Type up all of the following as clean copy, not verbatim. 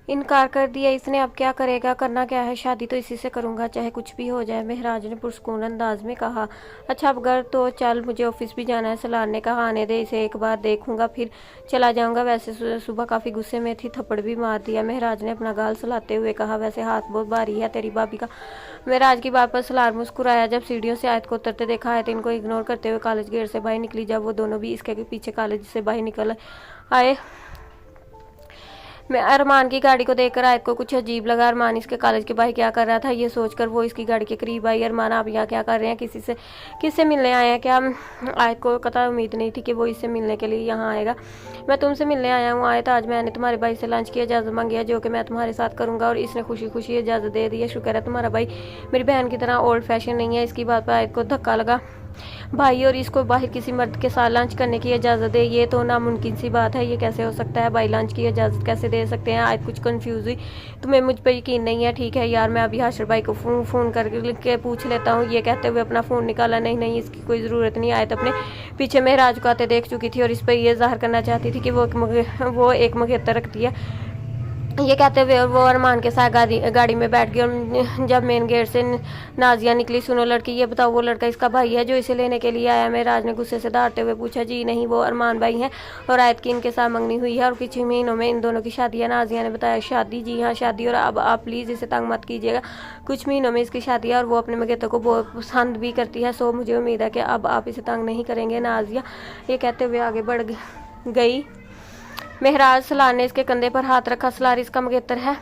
इनकार कर दिया इसने। अब क्या करेगा, करना क्या है, शादी तो इसी से करूंगा चाहे कुछ भी हो जाए, महराज ने पुरस्कून अंदाज में कहा। अच्छा अब घर तो चल, मुझे ऑफिस भी जाना है। सलार ने कहा आने दे इसे, एक बार देखूंगा फिर चला जाऊंगा। वैसे सुबह काफी गुस्से में थी, थप्पड़ भी मार दिया। महराज ने अपना गाल सुलाते हुए कहा, वैसे हाथ बहुत भारी है तेरी भाभी का। महराज की बात पर सलार मुस्कुराया। जब सीढ़ियों से आयत को उतरते देखा, आयत इनको इग्नोर करते हुए कॉलेज गेट से बाहर निकली। जब वो दोनों भी इसके पीछे कॉलेज से बाहर निकल आए, मैं अरमान की गाड़ी को देखकर आयत को कुछ अजीब लगा। अरमान इसके कॉलेज के बाहर क्या कर रहा था, ये सोचकर वो इसकी गाड़ी के करीब आई। अरमान आप यहाँ क्या कर रहे हैं, किससे मिलने आए हैं क्या? आयत को कतई उम्मीद नहीं थी कि वो इससे मिलने के लिए यहाँ आएगा। मैं तुमसे मिलने आया हूँ आयत, आज मैंने तुम्हारे भाई से लंच की इजाज़त मांगी है, जो कि मैं तुम्हारे साथ करूँगा, और इसने खुशी खुशी इजाज़त दे दी है। शुक्र है तुम्हारा भाई मेरी बहन की तरह ओल्ड फैशन नहीं है। इसकी बात पर आयत को धक्का लगा। भाई और इसको बाहर किसी मर्द के साथ लंच करने की इजाज़त दे, ये तो नामुमकिन सी बात है। ये कैसे हो सकता है, भाई लंच की इजाज़त कैसे दे सकते हैं? आज कुछ कंफ्यूज हुई। तुम्हें मुझ पर यकीन नहीं है, ठीक है यार, मैं अभी हाशिर भाई को फ़ोन करके पूछ लेता हूँ। ये कहते हुए अपना फ़ोन निकाला। नहीं इसकी कोई ज़रूरत नहीं। आयत अपने पीछे महराज को आते देख चुकी थी और इस पर यह जाहिर करना चाहती थी कि वो एक मगेतर रखती है। ये कहते हुए वो अरमान के साथ गाड़ी में बैठ गई। और जब मेन गेट से नाजिया निकली, सुनो लड़की, ये बताओ वो लड़का इसका भाई है जो इसे लेने के लिए आया? महराज ने गुस्से से दौड़ते हुए पूछा। जी नहीं, वो अरमान भाई हैं और आयत की इनके साथ मंगनी हुई है और कुछ ही महीनों में इन दोनों की शादी है। नाजिया ने बताया। शादी? जी हाँ शादी, और अब आप प्लीज़ इसे तंग मत कीजिएगा, कुछ महीनों में इसकी शादी है और वो अपने मगेतों को बहुत पसंद भी करती है, सो मुझे उम्मीद है कि अब आप इसे तंग नहीं करेंगे। नाजिया ये कहते हुए आगे बढ़ गई। महराज सलार ने इसके कंधे पर हाथ रखा। सलार इसका मगेतर है?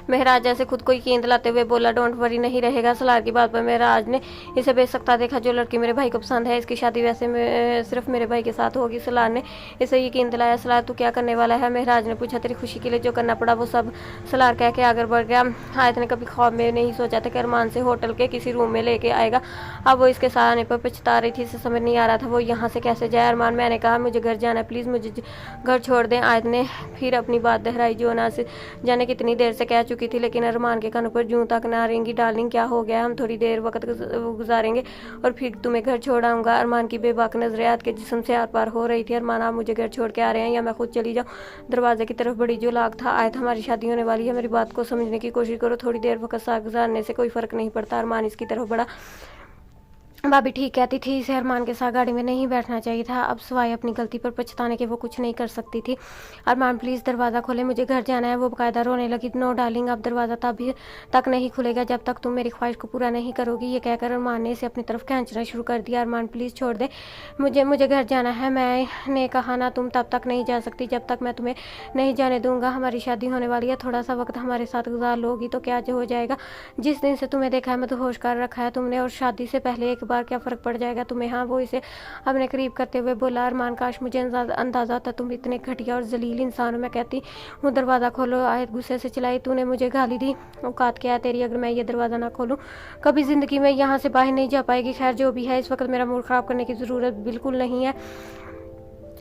महराज जैसे खुद को यकीन दिलाते हुए बोला। डोंट वरी, नहीं रहेगा। सलार की बात पर महराज ने इसे बेसकता देखा। जो लड़की मेरे भाई को पसंद है, इसकी शादी वैसे सिर्फ मेरे भाई के साथ होगी। सलार ने इसे यकीन दिलाया। सलार तू क्या करने वाला है? महराज ने पूछा। तेरी खुशी के लिए जो करना पड़ा वो सब, सलार कह के आगे बढ़ गया। आयत ने कभी ख्वाब में नहीं सोचा था कि अरमान से होटल के किसी रूम में लेके आएगा। अब वो इसके साथ आने पर पछता रही थी। इसे समझ नहीं आ रहा था वो यहाँ से कैसे जाए। अरमान, मैंने कहा मुझे घर जाना है, प्लीज़ मुझे घर छोड़ दें। आयत ने फिर अपनी बात दोहराई, जो ना से जाने कितनी देर से कह चुकी थी, लेकिन अरमान के कानों पर जूं तक ना रेंगी। डार्लिंग क्या हो गया, हम थोड़ी देर वक्त गुजारेंगे और फिर तुम्हें घर छोड़ आऊंगा। अरमान की बेबाक नजरें आयत के जिस्म से आर पार हो रही थी। अरमान, आप मुझे घर छोड़ के आ रहे हैं या मैं खुद चली जाऊँ? दरवाजे की तरफ बड़ी जो लाग था। आयत, हमारी शादी होने वाली है, मेरी बात को समझने की कोशिश करो, थोड़ी देर वक्त साथ गुजारने से कोई फर्क नहीं पड़ता। अरमान इसकी तरफ बड़ा। भाभी ठीक कहती थी, इसे अरमान के साथ गाड़ी में नहीं बैठना चाहिए था। अब सिवाय अपनी गलती पर पछताने के वो कुछ नहीं कर सकती थी। अरमान प्लीज़ दरवाज़ा खोले, मुझे घर जाना है। वो बाकायदा रोने लगी। नो डार्लिंग, अब दरवाज़ा तभी तक नहीं खुलेगा जब तक तुम मेरी ख्वाहिश को पूरा नहीं करोगी। ये कहकर अरमान ने इसे अपनी तरफ खींचना शुरू कर दिया। अरमान प्लीज़ छोड़ दे, मुझे घर जाना है। मैंने कहा ना, तुम तब तक नहीं जा सकती जब तक मैं तुम्हें नहीं जाने दूंगा। हमारी शादी होने वाली है, थोड़ा सा वक्त हमारे साथ गुजार लोगी तो क्या हो जाएगा? जिस दिन से तुम्हें देखा है मदहोश कर रखा है तुमने, और शादी से पहले एक बार क्या फ़र्क पड़ जाएगा तुम्हें? हाँ, वो इसे अपने करीब करते हुए बोला। अरमान, काश मुझे अंदाज़ा होता तुम इतने घटिया और जलील इंसान हो। मैं कहती हूँ दरवाज़ा खोलो। आयत गुस्से से चिल्लाई। तूने मुझे गाली दी, औकात क्या है तेरी? अगर मैं ये दरवाज़ा ना खोलूँ कभी ज़िंदगी में यहाँ से बाहर नहीं जा पाएगी। खैर जो भी है, इस वक्त मेरा मूड ख़राब करने की ज़रूरत बिल्कुल नहीं है।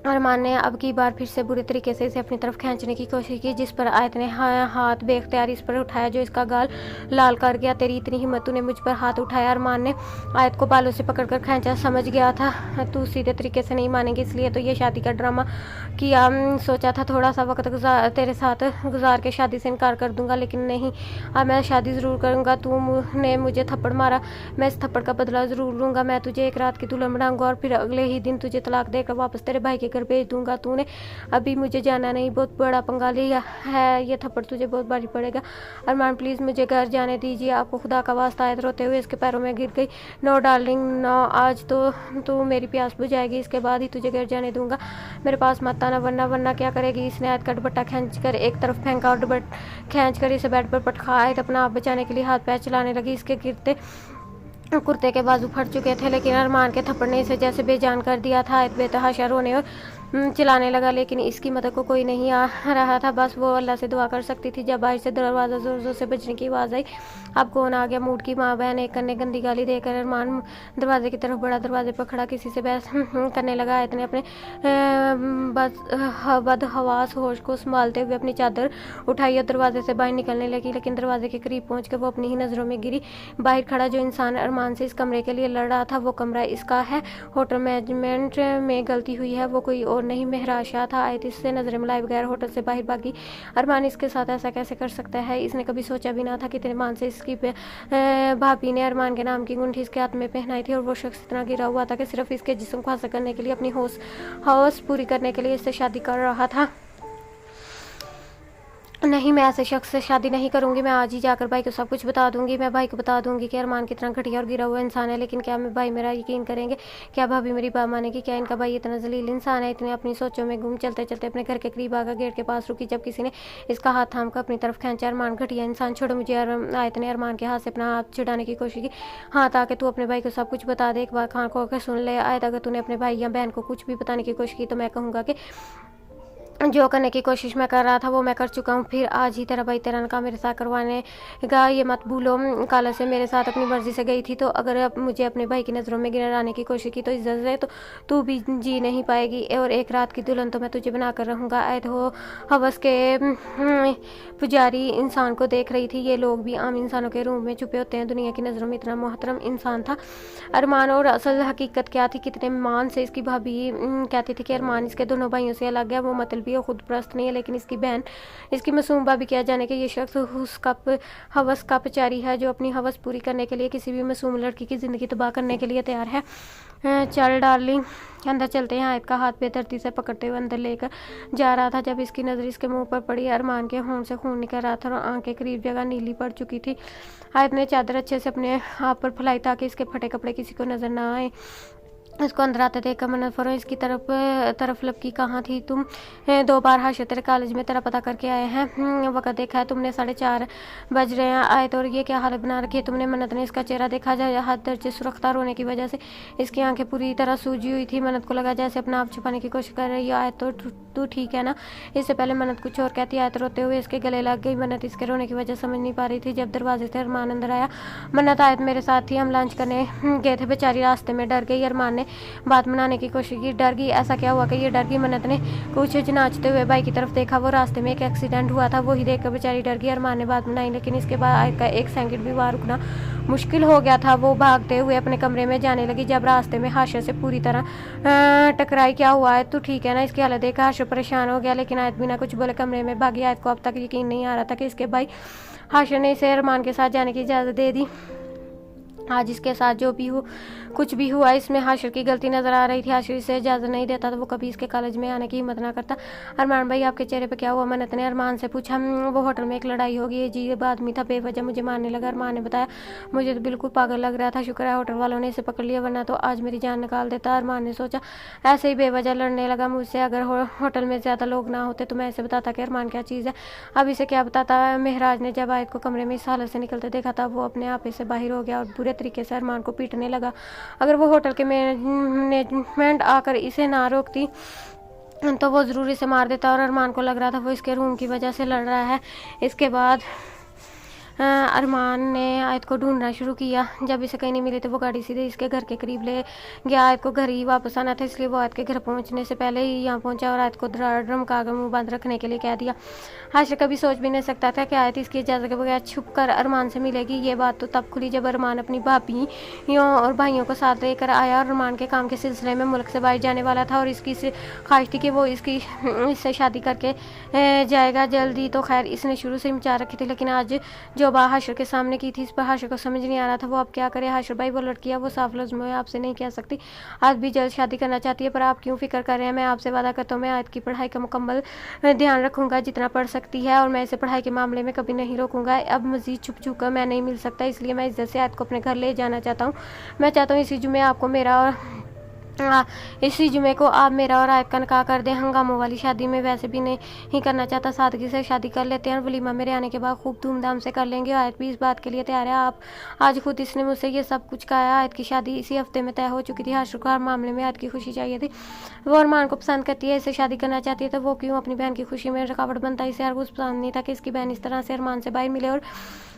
अरमान ने अब की बार फिर से बुरे तरीके से इसे अपनी तरफ खींचने की कोशिश की, जिस पर आयत ने हाथ बेख्तियार इस पर उठाया, जो इसका गाल लाल कर गया। तेरी इतनी हिम्मत, तूने मुझ पर हाथ उठाया? अरमान ने आयत को बालों से पकड़कर खींचा। समझ गया था तू सीधे तरीके से नहीं मानेगी, इसलिए तो ये शादी का ड्रामा किया। सोचा था थोड़ा सा वक्त तेरे साथ गुजार के शादी से इनकार कर दूंगा, लेकिन नहीं, अब मैं शादी ज़रूर करूँगा। तूने मुझे थप्पड़ मारा, मैं इस थप्पड़ का बदला ज़रूर लूँगा। मैं तुझे एक रात की दुल्हन बनाऊँगा और फिर अगले ही दिन तुझे तलाक देकर वापस तेरे भाई के घर भेज दूंगा। तूने अभी मुझे जाना नहीं, बहुत बड़ा पंगा लिया है, ये थप्पड़ तुझे बहुत भारी पड़ेगा। अरमान प्लीज़ मुझे घर जाने दीजिए, आपको खुदा का वास्ता। आयत रोते हुए इसके पैरों में गिर गई। नो डार्लिंग नो, आज तो तू मेरी प्यास बुझाएगी, इसके बाद ही तुझे घर जाने दूंगा। मेरे पास मत आना, वरना क्या करेगी? इसने आयत का दुपट्टा खींच कर एक तरफ फेंका और खींच कर इसे बेड पर पटका। आयत अपना आप बचाने के लिए हाथ पैर चलाने लगी। इसके गिरते कुर्ते के बाजू फट चुके थे, लेकिन अरमान के थप्पड़ ने इसे जैसे बेजान कर दिया था। आयत बेतहाशा रोने और चिल्लाने लगा, लेकिन इसकी मदद को कोई नहीं आ रहा था। बस वो अल्लाह से दुआ कर सकती थी। जब बाहर से दरवाज़ा ज़ोर ज़ोर से बजने की आवाज़ आई। अब कौन आ गया? मूड की माँ बहन एक करने गंदी गाली देकर अरमान दरवाजे की तरफ बड़ा। दरवाजे पर खड़ा किसी से बहस करने लगा। आयत ने अपने बदहवास होश को संभालते हुए अपनी चादर उठाई और दरवाजे से बाहर निकलने लगी, लेकिन दरवाजे के करीब पहुँच कर वो अपनी ही नज़रों में गिरी। बाहर खड़ा जो इंसान अरमान से इस कमरे के लिए लड़ रहा था, वो कमरा इसका है। होटल मैनेजमेंट में गलती हुई है, वो कोई और और नहीं महराज शाह था। आयत इससे नजरें मिलाए बगैर होटल से बाहर भागी। अरमान इसके साथ ऐसा कैसे कर सकता है? इसने कभी सोचा भी ना था कि इतने मान से इसकी भाभी ने अरमान के नाम की अंगूठी इसके हाथ में पहनाई थी और वो शख्स इतना गिरा हुआ था कि सिर्फ इसके जिस्म को हासिल करने के लिए, अपनी हौस पूरी करने के लिए इससे शादी कर रहा था। नहीं, मैं ऐसे शख्स से शादी नहीं करूंगी। मैं आज ही जाकर भाई को सब कुछ बता दूंगी। मैं भाई को बता दूंगी कि अरमान कितना घटिया और गिरा हुआ इंसान है। लेकिन क्या मैं भाई मेरा यकीन करेंगे? क्या भाभी मेरी बात मानेगी? क्या इनका भाई इतना जलील इंसान है? इतने अपनी सोचों में घूम चलते चलते अपने घर के करीब आकर गेट के पास रुकी जब किसी ने इसका हाथ थाम कर अपनी तरफ खींचा। अरमान घटिया इंसान, छोड़ो मुझे। आयत ने अरमान के हाथ से अपना हाथ छुड़ाने की कोशिश की। हाँ, ताकि तू अपने भाई को सब कुछ बता दे। एक बार खान खोल कर सुन ले आयत, अगर तूने अपने भाई या बहन को कुछ भी बताने की कोशिश की तो मैं कहूँगा कि जो करने की कोशिश मैं कर रहा था वो मैं कर चुका हूँ। फिर आज ही तेरा भाई तेरा निकाह मेरे साथ करवाने का ये मत भूलो। काला से मेरे साथ अपनी मर्जी से गई थी, तो अगर मुझे अपने भाई की नज़रों में गिराने की कोशिश की तो इज्जत से तो तू भी जी नहीं पाएगी और एक रात की दुल्हन तो मैं तुझे बना कर रहूँगा। आयत हो हवस के पुजारी इंसान को देख रही थी। ये लोग भी आम इंसानों के रूम में छुपे होते हैं। दुनिया की नज़रों में इतना मोहतरम इंसान था अरमान। और असल हकीकत क्या थी? कितने मान से इसकी भाभी कहती थी कि अरमान इसके दोनों भाइयों से अलग है। वो मतलबी और खुद प्रस्त नहीं है, लेकिन इसकी बहन, इसकी मासूम भाभी क्या जाने कि ये शख्स हवस का पुजारी है जो अपनी हवस पूरी करने के लिए किसी भी मासूम लड़की की ज़िंदगी तबाह करने के लिए तैयार है। चल डार्लिंग, अंदर चलते हैं। आयत का हाथ बेदर्दी से पकड़ते हुए अंदर लेकर जा रहा था जब इसकी नज़र इसके मुंह पर पड़ी। अरमान के होंठ से खून निकल रहा था और आंखें करीब जगह नीली पड़ चुकी थी। आयत ने चादर अच्छे से अपने आप पर फैलाई ताकि इसके फटे कपड़े किसी को नजर ना आए। इसको अंदर आते देखकर मन्नत फरो इसकी तरफ लपकी। कहाँ थी तुम? 2 बार हाशिर तेरे कॉलेज में तेरा पता करके आए हैं। वक्त देखा है तुमने, 4:30 बज रहे हैं। आए तो और ये क्या हालत बना रखी है तुमने? मन्नत ने इसका चेहरा देखा जाए। हाथ दर्ज सुरख्तार होने की वजह से इसकी आंखें पूरी तरह सूजी हुई थी। मन्नत को लगा जैसे अपना आप छुपाने की कोशिश कर रही है। आए तो तू ठीक है ना? इससे पहले मन्नत कुछ और कहती। आयत रोते हुए इसके गले लग गई। मन्नत इसके रोने की वजह समझ नहीं पा रही थी। जब दरवाजे से अरमान अंदर आया, मन्नत आयत मेरे साथ थी, हम लंच करने गए थे। बेचारी रास्ते में डर गई। अरमान ने बात बनाने की कोशिश की। डर गई? ऐसा क्या हुआ कि ये डर गई? मन्नत ने कुछ नाचते हुए भाई की तरफ देखा। वो रास्ते में एक एक्सीडेंट हुआ था, वही देखकर बेचारी डर गई। अरमान ने बात बनाई, लेकिन इसके बाद आयत का 1 सेकंड भी वहाँ रुकना मुश्किल हो गया था। वो भागते हुए अपने कमरे में जाने लगी जब रास्ते में हाशिर से पूरी तरह टकराई। क्या हुआ है? तू ठीक है ना? इसकी हालत देख हाशिर परेशान हो गया, लेकिन आयत बिना कुछ बोले कमरे में भागी। आयत को अब तक यकीन नहीं आ रहा था कि इसके भाई हाशिर ने इसे अरमान के साथ जाने की इजाज़त दे दी। आज इसके साथ जो भी हो कुछ भी हुआ, इसमें हाशिर की गलती नजर आ रही थी। हाशिर इसे इजाज़त नहीं देता तो वो कभी इसके कॉलेज में आने की हिम्मत ना करता। अरमान भाई, आपके चेहरे पे क्या हुआ? मन्नत ने अरमान से पूछा। वो होटल में एक लड़ाई होगी, ये अजीब आदमी था, बेवजह मुझे मारने लगा। अरमान ने बताया। मुझे तो बिल्कुल पागल लग रहा था। शुक्र है होटल वालों ने इसे पकड़ लिया, वरना तो आज मेरी जान निकाल देता। अरमान ने सोचा। ऐसे ही बेवजह लड़ने लगा मुझसे। अगर होटल में ज़्यादा लोग ना होते तो मैं इसे बताता कि अरमान क्या चीज़ है। अब इसे क्या बताता? महराज ने जब आयत को कमरे में इस हालत से निकलते देखा था, वो अपने आप से बाहर हो गया और बुरे तरीके से अरमान को पीटने लगा। अगर वो होटल के मैनेजमेंट आकर इसे ना रोकती तो वो ज़रूर इसे मार देता। और अरमान को लग रहा था वो इसके रूम की वजह से लड़ रहा है। इसके बाद अरमान ने आयत को ढूंढना शुरू किया। जब इसे कहीं नहीं मिली तो वो गाड़ी सीधे इसके घर के करीब ले गया। आयत को घर ही वापस आना था, इसलिए वो आयत के घर पहुंचने से पहले ही यहाँ पहुंचा और आयत को ड्रम का मुंह बंद रखने के लिए कह दिया। हाशिर कभी सोच भी नहीं सकता था कि आयत इसकी इजाज़त के बगैर छुप कर अरमान से मिलेगी। ये बात तो तब खुली जब अरमान अपनी भाभियों और भाइयों को साथ लेकर आया और अरमान के काम के सिलसिले में मुल्क से बाहर जाने वाला था और इसकी ख्वाहिश थी कि वो इससे शादी करके जाएगा जल्दी। तो खैर इसने शुरू से मचा रखी थी, लेकिन आज जो बात हाशिर के सामने की थी इस पर हाशिर को समझ नहीं आ रहा था वो अब क्या करे। हाशिर भाई, वो लड़की है, वो साफ लफ्ज़ में आपसे नहीं कह सकती, आज भी जल्द शादी करना चाहती है, पर आप क्यों फिक्र कर रहे हैं? मैं आपसे वादा करता हूँ मैं आयत की पढ़ाई का मुकम्मल ध्यान रखूँगा जितना पढ़ सकती है, और मैं इसे पढ़ाई के मामले में कभी नहीं रोकूंगा। अब मज़ीद छुप कर मैं नहीं मिल सकता, इसलिए मैं इज्जत से आयत को अपने घर ले जाना चाहता हूँ। मैं चाहता हूँ इसी जुमे आपको मेरा और इसी जुमे को आप मेरा और आयत का निकाह कर दें। हंगामों वाली शादी में वैसे भी नहीं करना चाहता, सादगी से शादी कर लेते हैं और वलीमा मेरे आने के बाद खूब धूमधाम से कर लेंगे। आयत भी इस बात के लिए तैयार है। आप आज खुद इसने मुझसे ये सब कुछ कहा है। आयत की शादी इसी हफ्ते में तय हो चुकी थी। हाशिर को हर मामले में आयत की खुशी चाहिए थी। वो अरमान को पसंद करती है, इसे शादी करना चाहती है, तो वो क्यों अपनी बहन की खुशी में रुकावट बनता है? इसे हर कुछ पसंद नहीं था कि इसकी बहन इस तरह से अरमान से बाहर मिले और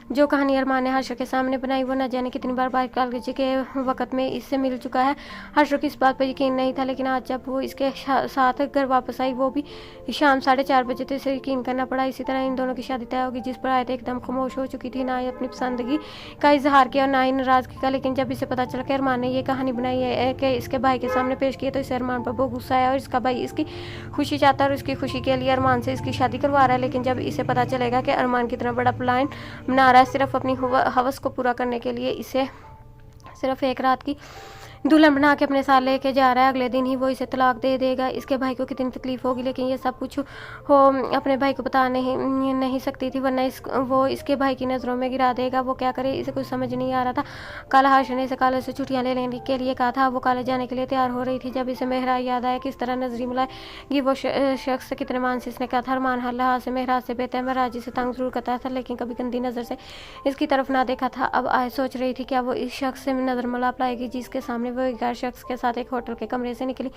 जो कहानी अरमान ने हर्षर के सामने बनाई वो न जाने कितनी बार बायोलॉजी के वक्त में इससे मिल चुका है। हर्षर को इस बात पर यकीन नहीं था, लेकिन आज जब वो इसके साथ घर वापस आई, वो भी शाम 4:30 बजे, तो इसे यकीन करना पड़ा। इसी तरह इन दोनों की शादी तय होगी, जिस पर आयत एकदम खामोश हो चुकी थी। ना ही अपनी पसंदगी का इजहार किया और ना ही नाराजगी का। लेकिन जब इसे पता चला कि अरमान ने ये कहानी बनाई है कि इसके भाई के सामने पेश की है, तो इसे अरमान पर बहुत गुस्सा आया और इसका भाई इसकी खुशी चाहता है और इसकी खुशी के लिए अरमान से इसकी शादी करवा रहा है। लेकिन जब इसे पता चलेगा कि अरमान कितना बड़ा प्लान बना रहा है सिर्फ अपनी हवस को पूरा करने के लिए, इसे सिर्फ एक रात की दुल्हन बना के अपने साथ लेके जा रहा है, अगले दिन ही वो इसे तलाक दे देगा। इसके भाई को कितनी तकलीफ होगी, लेकिन ये सब कुछ हो अपने भाई को बता नहीं सकती थी, वरना वो इसके भाई की नज़रों में गिरा देगा। वो क्या करे, इसे कुछ समझ नहीं आ रहा था। कल हर्ष ने इसे कॉलेज से छुट्टियां लेने के लिए कहा था। वो कॉलेज जाने के लिए तैयार हो रही थी, जब इसे महराज याद आया किस तरह नजरी मिलाएगी वो शख्स कितने मान से इसने कहा था अरमान हल्ला से महराज से बेहतर। महराज इसे तंग जरूर करता था, लेकिन कभी गंदी नज़र से इसकी तरफ ना देखा था। अब आए सोच रही थी क्या वो इस शख्स से नज़र मिलाप लाएगी जिसके सामने वो एक गैर शख्स के साथ एक होटल के कमरे से निकली।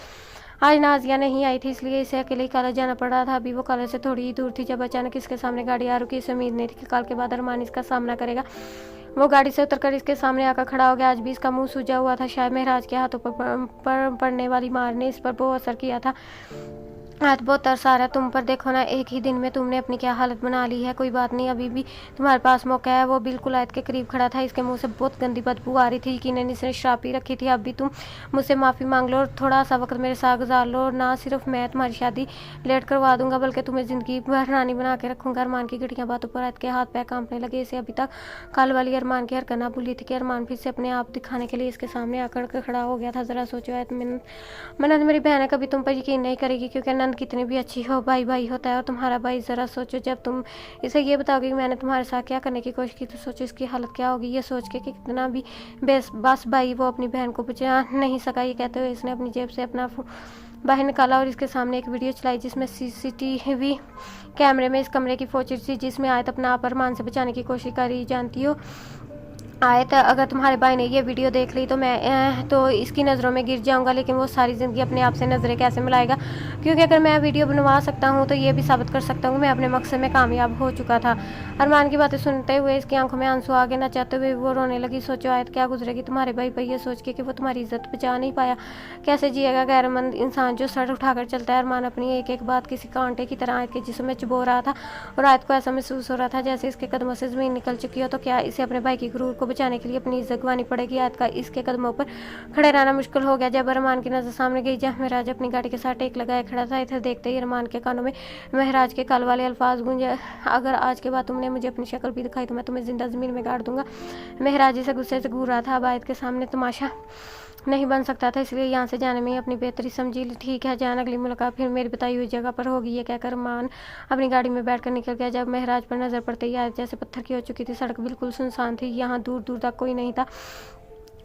आज नाजिया नहीं आई थी, इसलिए इसे अकेले कॉलेज जाना पड़ रहा था। अभी वो कॉलेज से थोड़ी ही दूर थी जब अचानक इसके सामने गाड़ी आ रुकी। इसे उम्मीद नहीं थी कि कल के बाद अरमान इसका सामना करेगा। वो गाड़ी से उतरकर इसके सामने आकर खड़ा हो गया। आज भी इसका मुंह सूजा हुआ था। शायद महराज के हाथों पर पड़ने वाली मार ने इस पर बहुत असर किया था। आज बहुत तरस आ रहा है तुम पर, देखो ना एक ही दिन में तुमने अपनी क्या हालत बना ली है। कोई बात नहीं, अभी भी तुम्हारे पास मौका है। वो बिल्कुल आयत के करीब खड़ा था, इसके मुंह से बहुत गंदी बदबू आ रही थी। यकीनन इसने शराब पी रखी थी। अब भी तुम मुझसे माफ़ी मांग लो और थोड़ा सा वक्त मेरे साथ गुजार लो। ना सिर्फ मैं तुम्हारी शादी लेट करवा दूंगा, बल्कि तुम्हें ज़िंदगी भर रानी बना के रखूंगा। अरमान की घड़ियाँ बातों पर आयत के हाथ पैर कांपने लगे। इसे अभी तक कल वाली अरमान की हरकत ना भूली थी कि अरमान फिर से अपने आप दिखाने के लिए इसके सामने आकर खड़ा हो गया था। ज़रा सोचो आयत, मन्नत मेरी बहन है, कभी तुम पर यकीन नहीं करेगी, क्योंकि नंद कितनी भी अच्छी हो, भाई भाई होता है और तुम्हारा भाई। ज़रा सोचो, जब तुम इसे ये बताओगे कि मैंने तुम्हारे साथ क्या करने की कोशिश की, तो सोचो इसकी हालत क्या होगी। ये सोच के कि कितना भी बस भाई वो अपनी बहन को बचा नहीं सका। ये कहते हुए इसने अपनी जेब से अपना बाहर निकाला और इसके सामने एक वीडियो चलाई जिसमें सीसीटीवी कैमरे में इस कमरे की फुटेज थी जिसमें आयत अपना आप अरमान से बचाने की कोशिश करी। जानती हो आयत, अगर तुम्हारे भाई ने ये वीडियो देख ली तो मैं तो इसकी नज़रों में गिर जाऊंगा, लेकिन वो सारी ज़िंदगी अपने आप से नज़रें कैसे मिलाएगा, क्योंकि अगर मैं वीडियो बनवा सकता हूँ तो ये भी साबित कर सकता हूँ मैं अपने मकसद में कामयाब हो चुका था। अरमान की बातें सुनते हुए इसकी आंखों में आंसू आ गए। न चाहते हुए वो रोने लगी। सोचो आयत, क्या गुजरेगी तुम्हारे भाई पर ये सोच के कि वो तुम्हारी इज्जत बचा नहीं पाया। कैसे जिएगा गैरमंद इंसान जो सर उठाकर चलता है। अरमान अपनी एक एक बात किसी कांटे की तरह आयत के जिस्म में चुभो रहा था और आयत को ऐसा महसूस हो रहा था जैसे इसके कदमों से ज़मीन निकल चुकी हो। तो क्या इसे अपने भाई की गुरूर को बचाने के लिए अपनी इज्जत गंवानी पड़ेगी। आयत का इसके कदमों पर खड़े रहना मुश्किल हो गया जब अरमान की नज़र सामने गई, जहाँ महराज अपनी गाड़ी के साथ टेक लगाए खड़ा था। इधर देखते ही अरमान के कानों में महराज के कल वाले अल्फाज गूंजे, अगर आज के बाद तुमने मुझे अपनी शक्ल भी दिखाई तो मैं तुम्हें जिंदा ज़मीन में गाड़ दूंगा। महराज इसे गुस्से से घूर रहा था। अब आयत के सामने तमाशा नहीं बन सकता था, इसलिए यहाँ से जाने में ही अपनी बेहतरी समझी। ठीक है जान, अगली मुलाकात फिर मेरी बताई हुई जगह पर होगी। ये कहकर अरमान अपनी गाड़ी में बैठकर निकल गया। जब महराज पर नज़र पड़ते ही आयत जैसे पत्थर की हो चुकी थी। सड़क बिल्कुल सुनसान थी, यहाँ दूर दूर तक कोई नहीं था,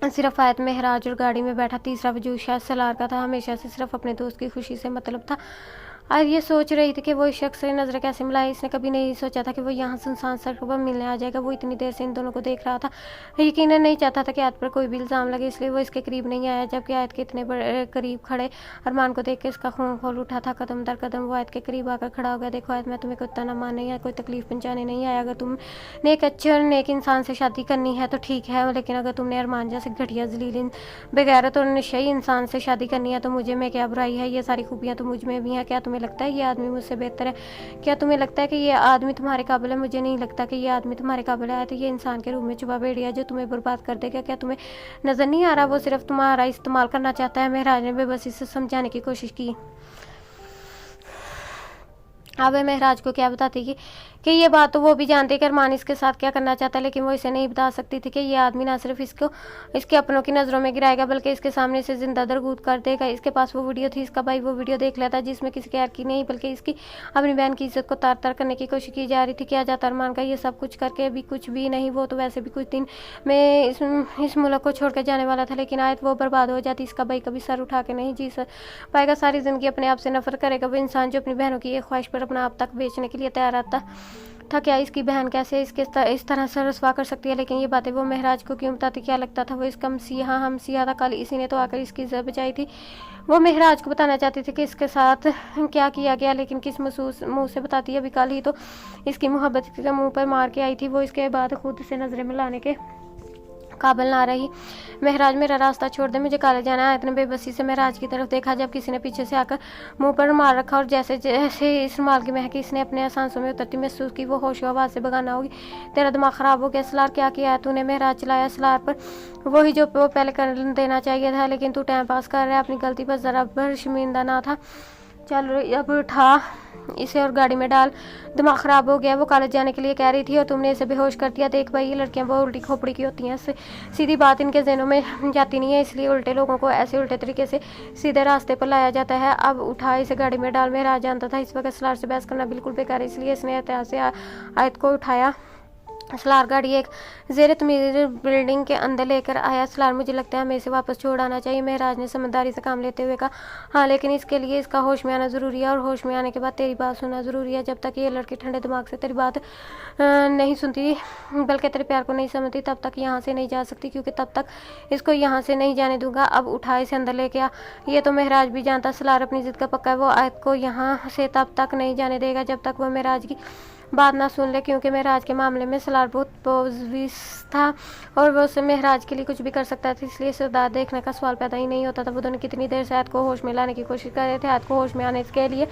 सिर्फ आयत, महराज और गाड़ी में बैठा तीसरा वजूद शायद सलार का था। हमेशा से सिर्फ अपने दोस्त की खुशी से मतलब था। आज ये सोच रही थी कि वो इस शख्स से नज़र कैसे मिलाए। इसने कभी नहीं सोचा था कि वो यहाँ सुनसान सड़क पर मिलने आ जाएगा। वो इतनी देर से इन दोनों को देख रहा था, यकीनन नहीं चाहता था कि आयत पर कोई भी इल्ज़ाम लगे, इसलिए वो इसके करीब नहीं आया। जबकि आयत के इतने बड़े करीब खड़े अरमान को देख के इसका खून खोल उठा था। कदम दर कदम वो आयत के करीब आकर खड़ा हो गया। देखो आयत, मैं तुम्हें कोई ताना मारने या कोई तकलीफ पहुँचाने नहीं आया। अगर तुमने एक अच्छे और नेक इंसान से शादी करनी है तो ठीक है, लेकिन अगर तुमने अरमान जैसे घटिया जलील बेगैरत और नशई इंसान से शादी करनी है तो मुझे में क्या बुराई है। ये सारी खूबियाँ तो मुझ में भी हैं। क्या तुम्हें लगता है ये आदमी मुझसे बेहतर है? क्या तुम्हें लगता है कि ये आदमी तुम्हारे काबिल है? मुझे नहीं लगता कि ये आदमी तुम्हारे काबिल है। तो ये इंसान के रूप में छुपा भेड़िया जो तुम्हें बर्बाद कर देगा। क्या तुम्हें नजर नहीं आ रहा वो सिर्फ तुम्हारा इस्तेमाल करना चाहता है। महराज ने बेबसी से समझाने की कोशिश की। अब महराज को क्या बताती कि ये बात तो वो भी जानती कि अरमान इसके साथ क्या करना चाहता है, लेकिन वो इसे नहीं बता सकती थी कि ये आदमी ना सिर्फ इसको इसके अपनों की नज़रों में गिराएगा बल्कि इसके सामने से जिंदा दरगूद कर देगा। इसके पास वो वीडियो थी, इसका भाई वो वीडियो देख लेता जिसमें किसी गैर की नहीं बल्कि इसकी अपनी बहन की इज्जत को तार तार करने की कोशिश की जा रही थी। किया जाता अरमान का ये सब कुछ करके भी कुछ भी नहीं। वो तो वैसे भी कुछ दिन में इस मुल्क को छोड़ कर जाने वाला था, लेकिन आयत वो बर्बाद हो जाती। इसका भाई कभी सर उठा के नहीं जी पाएगा, सारी ज़िंदगी अपने आप से नफरत करेगा। वो इंसान जो अपनी बहनों की एक ख्वाहिश पर अपना आप तक बेचने के लिए तैयार आता था क्या इसकी बहन कैसे इसके इस तरह से रसवा कर सकती है, लेकिन ये बातें वो महराज को क्यों बताती, क्या लगता था वो इसका हमसिया था, कल इसी ने तो आकर इसकी इज्जत बचाई थी। वो महराज को बताना चाहती थी कि इसके साथ क्या किया गया, लेकिन किस मुंह से बताती है, अभी कल ही तो इसकी मोहब्बत के मुंह पर मार के आई थी, वो इसके बाद खुद से नजरें मिलाने के काबिल ना रही। महराज मेरा रास्ता छोड़ दे, मुझे कॉलेज जाना है। इतने बेबसी से महराज की तरफ देखा जब किसी ने पीछे से आकर मुंह पर रुमाल रखा और जैसे जैसे इस रुमाल की महक इसने अपने सांसों में उतरती महसूस की, वो होश आवाज से भगाना होगी। तेरा दिमाग खराब हो गया सलार, क्या किया है तूने? महराज चलाया सलार पर, वही जो वो पहले कर देना चाहिए था, लेकिन तू टाइम पास कर रहा है, अपनी गलती पर जरा भर शर्मिंदा ना था। चल अब उठा इसे और गाड़ी में डाल, दिमाग ख़राब हो गया। वो कॉलेज जाने के लिए कह रही थी और तुमने इसे बेहोश कर दिया। देख भाई, ये लड़कियां बहुत उल्टी खोपड़ी की होती हैं, सीधी बात इनके जहनों में जाती नहीं है, इसलिए उल्टे लोगों को ऐसे उल्टे तरीके से सीधे रास्ते पर लाया जाता है। अब उठा इसे गाड़ी में डाल। मेरा जानता था इस वक्त सलार से बहस करना बिल्कुल बेकार है, इसलिए इसने एहतियात से आयत को उठाया। सलार गाड़ी एक जेर तमीर बिल्डिंग के अंदर लेकर आया। सलार, मुझे लगता है हमें इसे वापस छोड़ आना चाहिए, महराज ने समझदारी से काम लेते हुए कहा। हाँ, लेकिन इसके लिए इसका होश में आना ज़रूरी है, और होश में आने के बाद तेरी बात सुनना ज़रूरी है। जब तक ये लड़की ठंडे दिमाग से तेरी बात नहीं सुनती, बल्कि तेरे प्यार को नहीं समझती, तब तक यहाँ से नहीं जा सकती, क्योंकि तब तक इसको यहाँ से नहीं जाने दूंगा। अब उठा इसे अंदर लेके आ। ये तो महराज भी जानता, सलार अपनी जिद का पक्का है। वो आयत को यहाँ से तब तक नहीं जाने देगा जब तक वो महराज की बात ना सुन ले, क्योंकि महराज के मामले में सलार बहुत पोजिटिव था और वो उससे महराज के लिए कुछ भी कर सकता था, इसलिए सरदार देखने का सवाल पैदा ही नहीं होता था। वो दोनों कितनी देर से आयत को होश में लाने की कोशिश कर रहे थे। आयत को होश में आने के लिए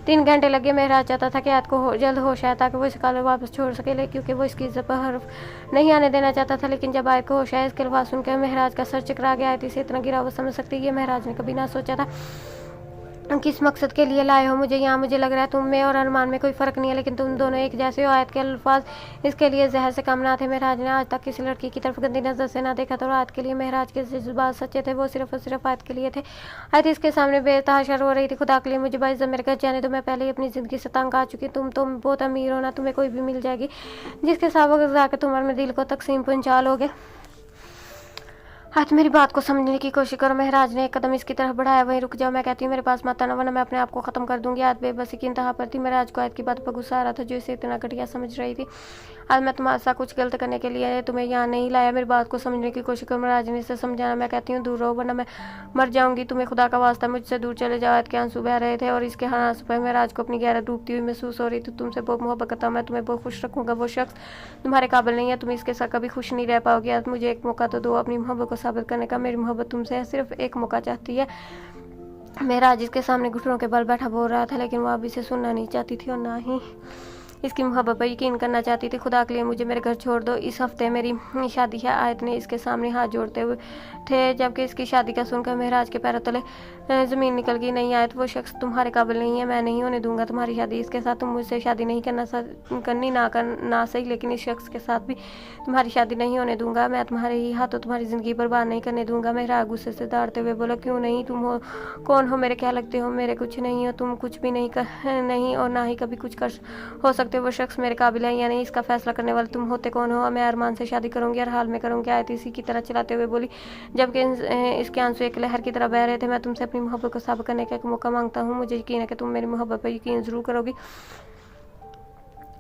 3 घंटे लगे। महराज चाहता था कि आयत को जल्द होश आए ताकि वो इसे कॉलेज वापस छोड़ सके, क्योंकि वो इसकी इज्जत पर हर्फ नहीं आने देना चाहता था। लेकिन जब आयत को होश आया, इसके अल्फाज सुनकर महराज का सर चकरा गया। आयत इसे इतना गिरा वो समझ सकती है, महराज ने कभी ना सोचा था। किस मकसद के लिए लाए हो मुझे यहाँ? मुझे लग रहा है तुम में और अरमान में कोई फ़र्क नहीं है, लेकिन तुम दोनों एक जैसे हो। आयत के अल्फाज इसके लिए जहर से कम ना थे। महराज ने आज तक किसी लड़की की तरफ गंदी नज़र से ना देखा था, और आयत के लिए महराज के जज्बात सच्चे थे, वो सिर्फ और सिर्फ आयत के लिए थे। आयत इसके सामने बेतहाशा रो रही थी। खुदा के लिए मुझे बाइज़्ज़त मेरे घर जाने दो, मैं पहले ही अपनी ज़िंदगी से तंग आ चुकी। तुम बहुत अमीर हो ना, तुम्हें कोई भी मिल जाएगी जिसके साथ जाकर तुम अपने दिल को तकसीम पहुँचा लोगे। आज मेरी बात को समझने की कोशिश करो। महराज ने एक कदम इसकी तरफ बढ़ाया। वहीं रुक जाओ, मैं कहती हूँ मेरे पास मत आना, वरना मैं अपने आप को ख़त्म कर दूंगी। आज बेबसी की इंतहा पर थी। महराज को आयत की बात पर गुस्सा आ रहा था, जो इसे इतना घटिया समझ रही थी। आज मैं तुम्हारे साथ कुछ गलत करने के लिए तुम्हें यहाँ नहीं लाया। मेरी बात को समझने की कोशिश करो। महराज ने इसे समझाना। मैं कहती हूँ दूर रहो, वरना मैं मर जाऊंगी। तुम्हें खुदा का वास्ता मुझसे दूर चले जाओ। आयत के आंसू बह रहे थे और इसके आंसू पर महराज को अपनी गैरत डूबती हुई महसूस हो रही थी। तुमसे बहुत मोहब्बत करता हूँ, मैं तुम्हें बहुत खुश रखूंगा। वो शख्स तुम्हारे काबिल नहीं है, तुम इसके साथ कभी खुश नहीं रह पाओगे। आज मुझे एक मौका तो दो अपनी मोहब्बत को साबित करने का। मेरी मोहब्बत तुमसे सिर्फ एक मौका चाहती है। महराज इसके सामने घुटनों के बल बैठा बोल रहा था, लेकिन वो अब इसे सुनना नहीं चाहती थी और ना ही इसकी मोहब्बत पर यकीन करना चाहती थी। खुदा के लिए मुझे मेरे घर छोड़ दो, इस हफ्ते मेरी शादी है। आयत ने इसके सामने हाथ जोड़ते हुए थे, जबकि इसकी शादी का सुनकर महराज के पैरों तले ज़मीन निकल गई। नहीं आयत, वो शख्स तुम्हारे काबिल नहीं है, मैं नहीं होने दूंगा तुम्हारी शादी इसके साथ। तुम मुझसे शादी नहीं करनी ना सही, लेकिन इस शख्स के साथ भी तुम्हारी शादी नहीं होने दूंगा। मैं तुम्हारे ही हाथों तुम्हारी ज़िंदगी बर्बाद नहीं करने दूंगा। महराज गुस्से से दौड़ते हुए बोला, क्यों नहीं? तुम हो कौन हो? मेरे क्या लगते हो? मेरे कुछ नहीं हो, तुम कुछ भी नहीं और ना ही कभी कुछ कर हो सकते। वो शख्स मेरे काबिल है या नहीं, इसका फैसला करने वाले तुम होते कौन हो? मैं अरमान से शादी करूंगी, हर हाल में करूंगी। आयत इसी की तरह चलाते हुए बोली, जबकि इसके आंसू एक लहर की तरह बह रहे थे। मैं तुमसे अपनी मोहब्बत को साबित करने का एक मौका मांगता हूँ। मुझे यकीन है कि तुम मेरी मोहब्बत पर यकीन जरूर करोगी।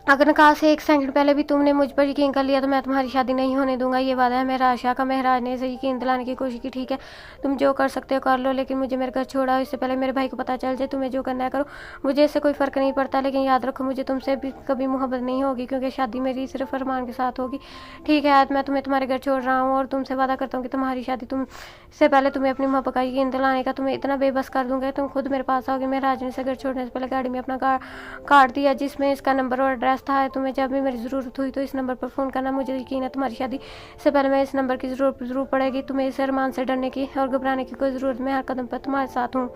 अगर कहा से 1 सेकंड पहले भी तुमने मुझ पर यकीन कर लिया तो मैं तुम्हारी शादी नहीं होने दूंगा, ये वादा है मेरा आशा का। महराज ने इसे यकीन दिलाने की कोशिश की। ठीक है, तुम जो कर सकते हो कर लो, लेकिन मुझे मेरे घर छोड़ाओ, इससे पहले मेरे भाई को पता चल जाए। तुम्हें जो करना है करो, मुझे इससे कोई फ़र्क नहीं पड़ता, लेकिन याद रखो मुझे तुमसे भी कभी मोहब्बत नहीं होगी, क्योंकि शादी मेरी सिर्फ अरमान के साथ होगी। ठीक है आज मैं तुम्हें तुम्हारे घर छोड़ रहा हूँ और तुमसे वादा करता हूँ कि तुम्हारी शादी तुमसे पहले तुम्हें अपनी मोहब्बत का यकीन दिलाने का तुम्हें इतना बेबस कर दूंगा, तुम खुद मेरे पास आओगे। महराज ने इसे घर छोड़ने से पहले गाड़ी में अपना कार्ड दिया, जिसमें इसका नंबर और एड्रेस था। तुम्हें जब भी मेरी ज़रूरत हुई तो इस नंबर पर फ़ोन करना। मुझे यकीन है तुम्हारी शादी से पहले मैं इस नंबर की ज़रूर पड़ेगी। तुम्हें इस अरमान से डरने की और घबराने की कोई ज़रूरत, मैं हर कदम पर तुम्हारे साथ हूँ।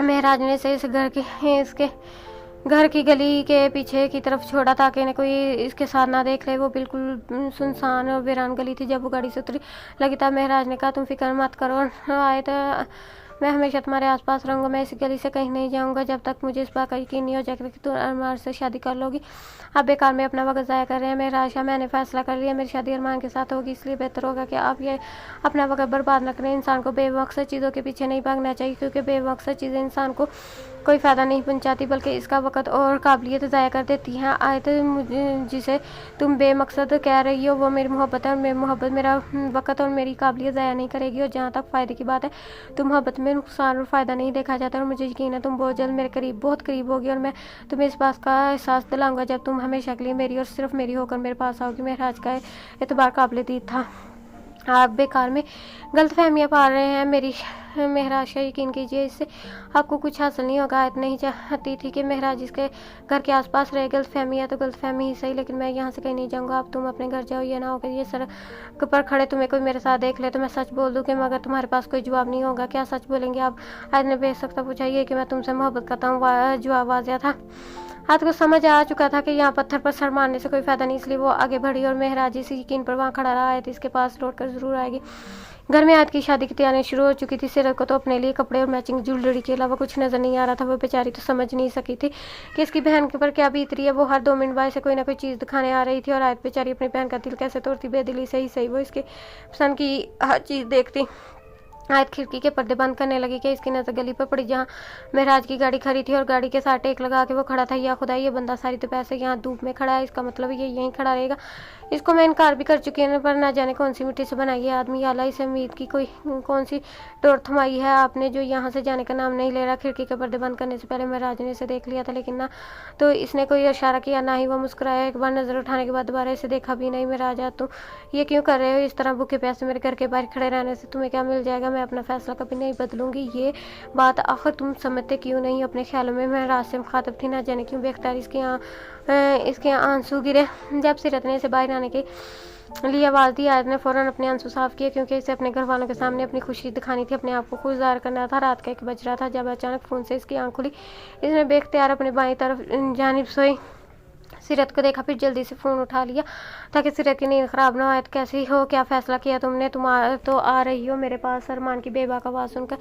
महराज ने इसे इसके घर की गली के पीछे की तरफ छोड़ा ताकि इन्हें कोई इसके साथ ना देख ले। वो बिल्कुल सुनसान और वीरान गली थी। जब वो गाड़ी से उतरी लगी तब महराज ने कहा, तुम फिक्र मत करो, आए तो मैं हमेशा तुम्हारे आसपास रहूँगा। मैं इस गली से कहीं नहीं जाऊँगा जब तक मुझे इस बात का यकीन नहीं हो जाएगा कि तुम अरमान से शादी कर लोगी। आप बेकार में अपना वक्त ज़ाया कर रहे हैं। मेरा आशा, मैंने फैसला कर लिया, मेरी शादी अरमान के साथ होगी, इसलिए बेहतर होगा कि आप ये अपना वक्त बर्बाद न करें। इंसान को बेमकसद चीज़ों के पीछे नहीं भागना चाहिए, क्योंकि बेमकसद चीज़ें इंसान को कोई फ़ायदा नहीं पहुँचाती बल्कि इसका वक़्त और काबिलियत ज़ाया कर देती हैं। आयत जिसे तुम बेमकसद कह रही हो वो मेरी मोहब्बत है, और मेरी मोहब्बत मेरा वक़्त और मेरी काबिलियत ज़ाया नहीं करेगी। और जहाँ तक फ़ायदे की बात है तो मोहब्बत में नुकसान और फ़ायदा नहीं देखा जाता, और मुझे यकीन है तुम बहुत जल्द मेरे करीब, बहुत करीब होगी, और मैं तुम्हें इस बात का एहसास दिलाऊंगा जब तुम हमेशा के लिए मेरी और सिर्फ मेरी होकर मेरे पास आओगी। महराज का एतबार काबिल दीद था। आप बेकार में गलतफहमियां पा रहे हैं। मेरी महराज का यकीन कीजिए, इससे आपको कुछ हासिल नहीं होगा। आयत नहीं चाहती थी कि महराज इसके घर के आसपास रहे। गलतफहमी है तो गलतफहमी ही सही, लेकिन मैं यहाँ से कहीं नहीं जाऊँगा। अब तुम अपने घर जाओ, ये ना हो कि ये सड़क पर खड़े तुम्हें कोई मेरे साथ देख ले तो मैं सच बोल दूँ कि मगर तुम्हारे पास कोई जवाब नहीं होगा। क्या सच बोलेंगे आप? आयत ने बेसख्ता पूछा। ये कि मैं तुमसे मोहब्बत करता हूँ। जवाब वाज़िया था। हाथ को समझ आ चुका था कि यहाँ पत्थर पर सर मारने से कोई फायदा नहीं, इसलिए वो आगे बढ़ी और महराज इसी यकीन पर वहाँ खड़ा रहा। आयत इसके पास लौट कर जरूर आएगी। घर में आयत की शादी की तैयारियां शुरू हो चुकी थी। सीरत को तो अपने लिए कपड़े और मैचिंग ज्वेलरी के अलावा कुछ नजर नहीं आ रहा था। वो बेचारी तो समझ नहीं सकी थी कि इसकी बहन के पर क्या बीत रही है। वो हर 2 मिनट बाद से कोई ना कोई चीज़ दिखाने आ रही थी, और आयत बेचारी अपनी बहन का दिल कैसे तोड़ती। बेदिली से ही सही वो इसके पसंद की हर चीज़ देखती। आयत खिड़की के पर्दे बंद करने लगी कि इसकी नज़र गली पर पड़ी जहाँ महराज की गाड़ी खड़ी थी, और गाड़ी के साथ टेक लगा के वो खड़ा था। या खुदा, ये बंदा सारी दोपहर से यहाँ धूप में खड़ा है, इसका मतलब ये यहीं खड़ा रहेगा। इसको मैं इनकार भी कर चुकी हूँ, पर ना जाने कौन सी मिट्टी से बनाई है आदमी। आला इसे उम्मीद की कोई कौन सी डोर थमाई है आपने जो यहाँ से जाने का नाम नहीं ले रहा। खिड़की के पर्दे बंद करने से पहले महराज ने इसे देख लिया था, लेकिन ना तो इसने कोई इशारा किया, ना ही वो मुस्कुराया। एक बार नज़र उठाने के बाद दोबारा इसे देखा भी नहीं। महराज, तुम ये क्यों कर रहे हो? इस तरह भूखे प्यासे मेरे घर के बाहर खड़े रहने से तुम्हें क्या मिल जाएगा? मैं अपना फैसला कभी नहीं बदलूंगी। ये बात आखिर तुम समझते क्यों नहीं? अपने ख्यालों में महराज से मुखातब थी। ना जाने क्यों बेख्तियार इसके आंसू गिरे। जब सीरत ने इसे बाहर आने के लिए आवाज़ दी, आयत ने फ़ौरन अपने आंसू साफ किए, क्योंकि इसे अपने घर वालों के सामने अपनी खुशी दिखानी थी, अपने आप को खुश ज़ाहिर करना था। रात का 1 बज रहा था जब अचानक फ़ोन से इसकी आंख खुली। इसने बेख्तियार अपनी बाईं तरफ जानिब सोई सीरत को देखा, फिर जल्दी से फ़ोन उठा लिया ताकि सीरत की नींद ख़राब ना हो। आयत, कैसी हो? क्या फ़ैसला किया तुमने? तुम तो आ रही हो मेरे पास? अरमान की बेबाक आवाज़ सुनकर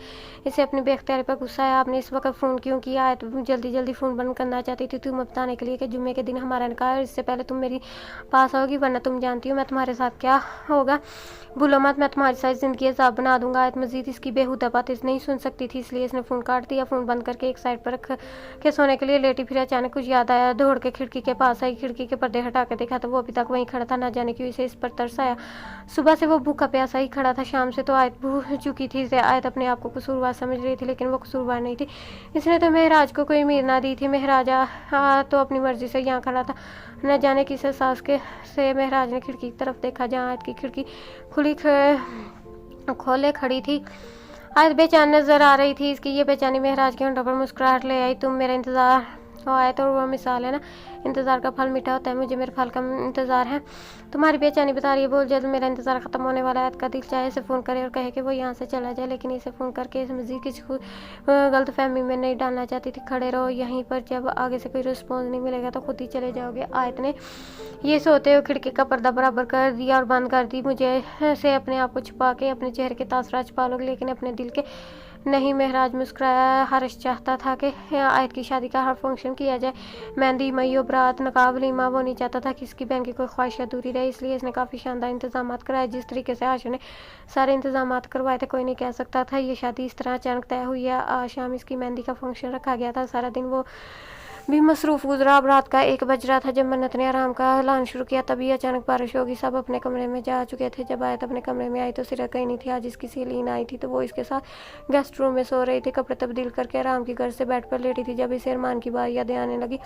इसे अपनी बेख्तियारी पर गुस्सा आया। आपने इस वक्त फ़ोन क्यों किया? आयत जल्दी जल्दी फ़ोन बंद करना चाहती थी, तुम्हें बताने के लिए कि जुम्मे के दिन हमारा निकाह है, इससे पहले तुम मेरी पास आओगी, वरना तुम जानती हो मैं तुम्हारे साथ क्या होगा। भूलो मत, मैं तुम्हारी सारी ज़िंदगी अज़ाब बना दूंगा। आयत मज़ीद इसकी बेहुदा बात नहीं सुन सकती थी, इसलिए इसने फ़ोन काट दिया। फ़ोन बंद करके एक साइड पर रख के सोने के लिए लेटी, फिर अचानक कुछ याद आया। दौड़ के खिड़की के पास आई, खिड़की के पर्दे हटा के देखा तो वो अभी तक वहीं खड़ा था। ना जाने क्यों इसे इस पर तरस आया। सुबह से वो भूखा प्यासा ही खड़ा था, शाम से तो आयत भूख चुकी थी। आयत अपने आप को कसूरवार समझ रही थी, लेकिन वो कसूरवार नहीं थी। इसने तो महराज को कोई उम्मीद ना दी थी। महराजा तो अपनी मर्जी से यहाँ खड़ा था। न जाने किस एहसास के से महराज ने खिड़की की तरफ देखा, जहाँ आयत की खिड़की खुली खोले खड़ी थी। आयत बेचैन नजर आ रही थी। इसकी ये बेचैनी महराज के होंठों पर मुस्कुराहट ले आई। तुम मेरा इंतजार हो आयत, और वो मिसाल है ना, इंतज़ार का फल मीठा होता है। मुझे मेरे फल का इंतज़ार है। तुम्हारी बेचैनी बता रही है। बहुत जल्द मेरा इंतज़ार ख़त्म होने वाला है। आयत का दिल चाहे इसे फ़ोन करे और कहे कि वो यहाँ से चला जाए, लेकिन इसे फ़ोन करके इस मज़ीद किसी गलतफहमी में नहीं डालना चाहती थी। खड़े रहो यहीं पर, जब आगे से कोई रिस्पॉन्स नहीं मिलेगा तो खुद ही चले जाओगे। आयत ने ये सोते हुए खिड़की का पर्दा बराबर कर दिया और बंद कर दी। मुझे से अपने आप को छुपा के अपने चेहरे के तासरात छुपा लोगे, लेकिन अपने दिल के नहीं। महराज मुस्कुराया। हर्ष चाहता था कि आयत की शादी का हर फंक्शन किया जाए, मेहंदी, मईयो, बरात, नकाब, वलीमा। वो नहीं चाहता था कि इसकी बहन की कोई ख्वाहिश अधूरी रहे, इसलिए इसने काफ़ी शानदार इंतजाम कराए। जिस तरीके से आशा ने सारे इंतजाम करवाए थे, कोई नहीं कह सकता था ये शादी इस तरह अचानक तय हुई है। आज शाम इसकी मेहंदी का फंक्शन रखा गया था। सारा दिन वो भी मसरूफ़ गुजरा। अब रात का 1 बज रहा था जब मन्नत ने आराम का ऐलान शुरू किया। तभी अचानक बारिश होगी। सब अपने कमरे में जा चुके थे। जब आयत अपने कमरे में आई तो सीरत कहीं नहीं थी। आज इसकी सहेलीन आई थी तो वो इसके साथ गेस्ट रूम में सो रही थी। कपड़े तब्दील करके आराम की घर से बेड पर लेटी थी जब इसे अरमान की बात यादें आने लगी।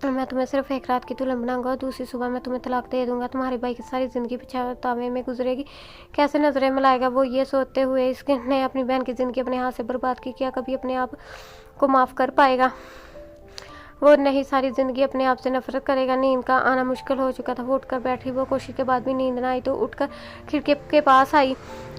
मैं तुम्हें सिर्फ 1 रात की दुल्हन बनाऊंगा और दूसरी सुबह मैं तुम्हें तलाक दे दूंगा। तुम्हारी भाई की सारी ज़िंदगी पछतावे में गुजरेगी। कैसे नजरें मिलाएगा वो ये सोचते हुए इसने अपनी बहन की ज़िंदगी अपने हाथ से बर्बाद की। क्या कभी अपने आप को माफ़ कर पाएगा? वो नहीं, सारी ज़िंदगी अपने आप से नफरत करेगा। नींद का आना मुश्किल हो चुका था। वो उठकर बैठी। वो कोशिश के बाद भी नींद ना आई तो उठकर खिड़की के पास आई।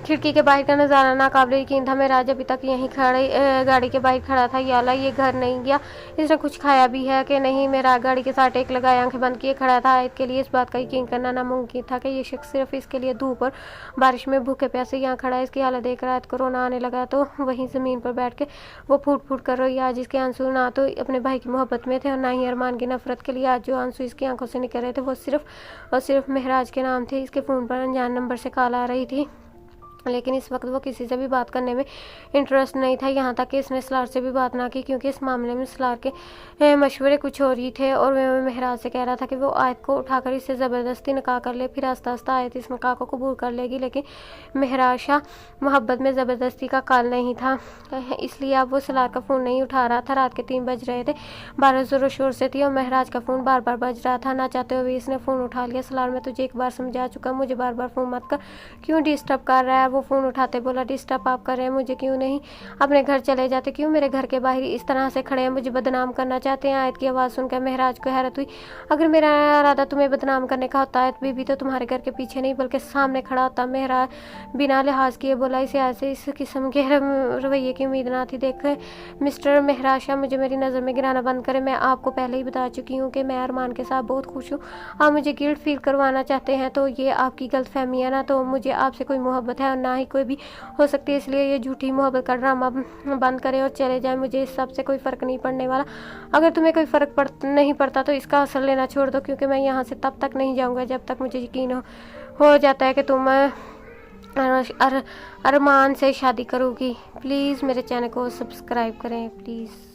खिड़की के बाहर का नज़ारा नाकाबिल यकीन था। महराज अभी तक यहीं खड़े गाड़ी के बाहर खड़ा था। याला ये घर नहीं गया, इसने कुछ खाया भी है कि नहीं? महराज गाड़ी के साथ एक लगाए आंखें बंद किए खड़ा था। आयत के लिए इस बात का यकीन करना नामुमकिन था कि ये शख्स सिर्फ इसके लिए धूप और बारिश में भूखे प्यासे यहाँ खड़ा है। इसकी हालत देख रहा है को रोना आने लगा तो वहीं ज़मीन पर बैठ के वो फूट फूट कर रोई। आज इसके आंसू ना तो अपने भाई की मोहब्बत में थे और ना ही अरमान की नफरत के लिए। आज जो आंसू इसकी आंखों से निकल रहे थे वो सिर्फ और सिर्फ महराज के नाम थे। इसके फ़ोन पर अनजान नंबर से कॉल आ रही थी। लेकिन इस वक्त वो किसी से भी बात करने में इंटरेस्ट नहीं था। यहाँ तक कि इसने सलार से भी बात ना की, क्योंकि इस मामले में सलार के मशवरे कुछ और ही थे। और वह महराज से कह रहा था कि वो आयत को उठाकर इससे ज़बरदस्ती निकाह कर ले, फिर आस्ता आस्ता आयत इस निकाह को कबूल कर लेगी। लेकिन महराज शाह मोहब्बत में ज़बरदस्ती का काल नहीं था, इसलिए अब वो सलार का फ़ोन नहीं उठा रहा था। रात के 3 बज रहे थे, 12 ज़ोरों शोर से थी और महराज का फ़ोन बार बार बज रहा था। ना चाहते हुए इसने फ़ोन उठा लिया। सलार, मैं तुझे एक बार समझा चुका, मुझे बार बार फ़ोन मत कर, क्यों डिस्टर्ब कर रहा है। वो फ़ोन उठाते बोला, डिस्टर्ब आप कर रहे हैं मुझे, क्यों नहीं अपने घर चले जाते, क्यों मेरे घर के बाहर इस तरह से खड़े हैं, मुझे बदनाम करना चाहते हैं। आयत की आवाज़ सुनकर महराज को हैरत हुई। अगर मेरा इरादा तुम्हें बदनाम करने का होता, आयत बीबी तो तुम्हारे घर के पीछे नहीं बल्कि सामने खड़ा होता। महराज बिना लिहाज किए बोला, इसे ऐसे इस किस्म के रवैये की उम्मीद ना थी। देख मिस्टर महराज शाह, मुझे मेरी नज़र में गिराना बंद करें। मैं आपको पहले ही बता चुकी हूँ कि मैं अरमान के साथ बहुत खुश हूँ। आप मुझे गिल्ट फील करवाना चाहते हैं तो ये आपकी गलतफहमी है ना। तो मुझे आपसे कोई मोहब्बत है और ना ही कोई भी हो सकती है, इसलिए ये झूठी मोहब्बत का ड्रामा बंद करें और चले जाएं। मुझे इस सब से कोई फ़र्क नहीं पड़ने वाला। अगर तुम्हें कोई फ़र्क नहीं पड़ता तो इसका असर लेना छोड़ दो, क्योंकि मैं यहाँ से तब तक नहीं जाऊँगा जब तक मुझे यकीन हो जाता है कि तुम अरमान से शादी करोगी। प्लीज़ मेरे चैनल को सब्सक्राइब करें प्लीज़।